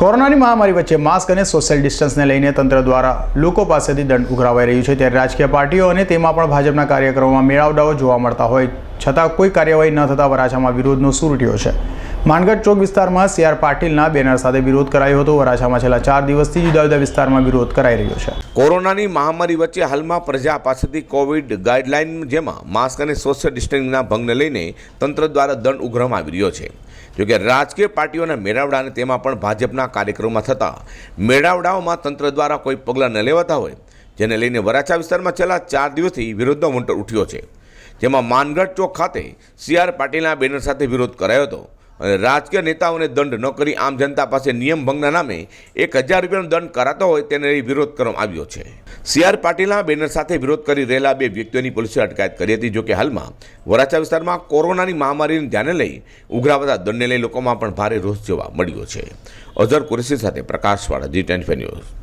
કોરોનાની મહામારી વચ્ચે માસ્ક અને સોશિયલ ડિસ્ટન્સને લઈને તંત્ર દ્વારા લોકો પાસેથી દંડ ઉઘરાવાઈ રહ્યું છે, ત્યારે રાજકીય પાર્ટીઓ અને તેમાં પણ ભાજપના કાર્યક્રમોમાં મેળાવડાઓ જોવા મળતા હોય છતાં કોઈ કાર્યવાહી ન થતાં વરાછામાં વિરોધનો સૂર ઉઠ્યો છે। માનગઢ ચોક વિસ્તારમાં CR પાટીલના બેનર સાથે વિરોધ કરાયો હતો। વરાછામાં છેલ્લા 4 દિવસથી જુદા જુદા વિસ્તારમાં વિરોધ કરાઈ રહ્યો છે। કોરોનાની મહામારી વચ્ચે હાલમાં પ્રજા પાસેથી કોવિડ ગાઈડલાઈન જેમાં માસ્ક અને સોશિયલ ડિસ્ટન્સિંગના ભંગને લઈને તંત્ર દ્વારા દંડ ઉઘરાવવામાં આવી રહ્યો છે। જોકે રાજકીય પાર્ટીઓના મેળાવડા અને તેમાં પણ ભાજપના કાર્યક્રમમાં થતા મેળાવડાઓમાં તંત્ર દ્વારા કોઈ પગલાં ન લેવાતા હોય, જેને લઈને વરાછા વિસ્તારમાં છેલ્લા 4 દિવસથી વિરોધનો મંતર ઉઠ્યો છે, જેમાં માનગઢ ચોક ખાતે CR પાટીલના બેનર સાથે વિરોધ કરાયો હતો અને રાજકીય નેતાઓને દંડ ન કરી આમ જનતા પાસે નિયમ ભંગના નામે 1000 રૂપિયાનો દંડ કરાતો હોય તેને લઈ વિરોધ કરવામાં આવ્યો છે। CR પાટીલના બેનર સાથે વિરોધ કરી રહેલા 2 વ્યક્તિઓની પોલીસે અટકાયત કરી હતી। જોકે હાલમાં વરાછા વિસ્તારમાં કોરોનાની મહામારીને ધ્યાને લઈ ઉઘરાવાતા દંડને લઈ લોકોમાં પણ ભારે રોષ જોવા મળ્યો છે। અઝર કુરેશી સાથે પ્રકાશવાળા G25 ન્યૂઝ।